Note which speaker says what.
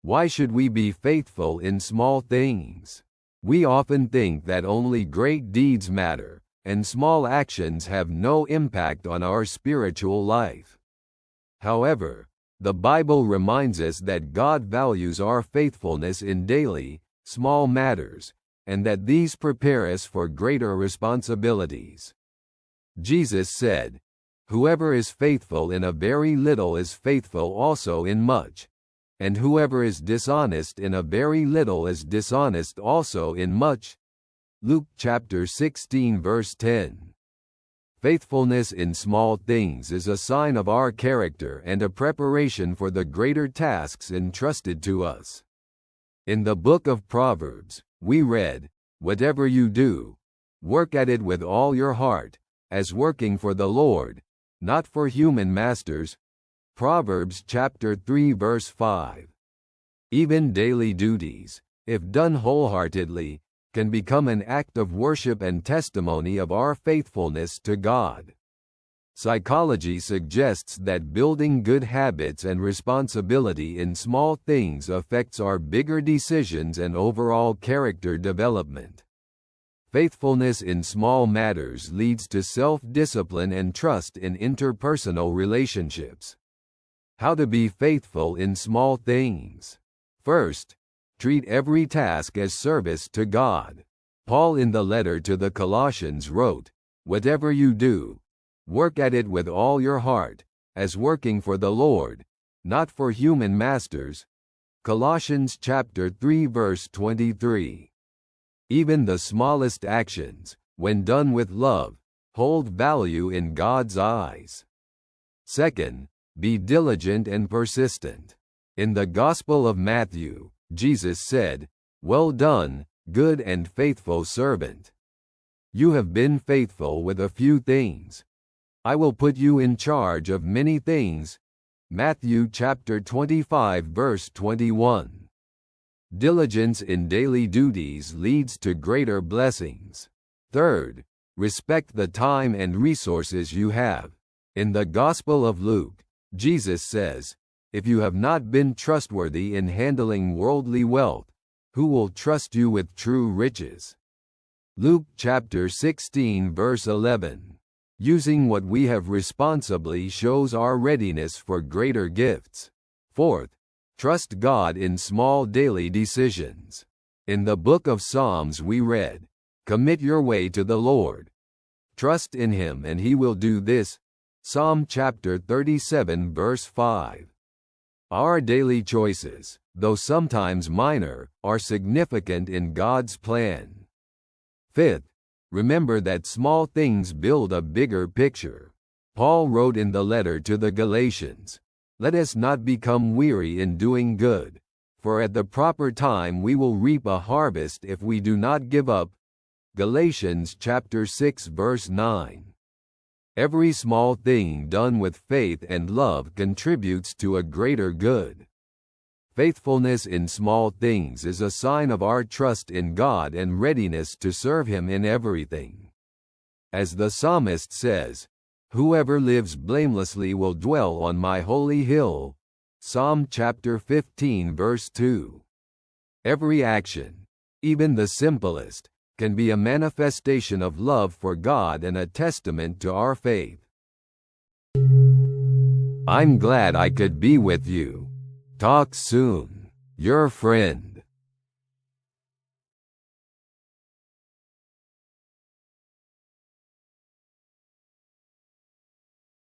Speaker 1: Why should we be faithful in small things? We often think that only great deeds matter, and small actions have no impact on our spiritual life. However, the Bible reminds us that God values our faithfulness in daily, small matters, and that these prepare us for greater responsibilities. Jesus said, "Whoever is faithful in a very little is faithful also in much, and whoever is dishonest in a very little is dishonest also in much." Luke chapter 16 verse 10. Faithfulness in small things is a sign of our character and a preparation for the greater tasks entrusted to us. In the book of Proverbs, we read, "Whatever you do, work at it with all your heart, as working for the Lord, not for human masters." Proverbs chapter 3 verse 5. Even daily duties, if done wholeheartedly, can become an act of worship and testimony of our faithfulness to God. Psychology suggests that building good habits and responsibility in small things affects our bigger decisions and overall character development. Faithfulness in small matters leads to self-discipline and trust in interpersonal relationships. How to be faithful in small things. First, treat every task as service to God. Paul in the letter to the Colossians wrote, "Whatever you do, work at it with all your heart, as working for the Lord, not for human masters." Colossians chapter 3 verse 23. Even the smallest actions, when done with love, hold value in God's eyes. Second, be diligent and persistent. In the Gospel of Matthew, Jesus said, "Well done, good and faithful servant. You have been faithful with a few things. I will put you in charge of many things." Matthew chapter 25 verse 21. Diligence in daily duties leads to greater blessings. Third, respect the time and resources you have. In the Gospel of Luke, Jesus says, "If you have not been trustworthy in handling worldly wealth, who will trust you with true riches?" Luke chapter 16 verse 11. Using what we have responsibly shows our readiness for greater gifts. Fourth, trust God in small daily decisions. In the book of Psalms we read, "Commit your way to the Lord. Trust in Him and He will do this." Psalm chapter 37 verse 5. Our daily choices, though sometimes minor, are significant in God's plan. Fifth, remember that small things build a bigger picture. Paul wrote in the letter to the Galatians, "Let us not become weary in doing good, for at the proper time we will reap a harvest if we do not give up." Galatians chapter 6 verse 9. Every small thing done with faith and love contributes to a greater good. Faithfulness in small things is a sign of our trust in God and readiness to serve Him in everything. As the psalmist says, "Whoever lives blamelessly will dwell on my holy hill." Psalm chapter 15 verse 2. Every action, even the simplest, can be a manifestation of love for God and a testament to our faith. I'm glad I could be with you. Talk soon. Your friend.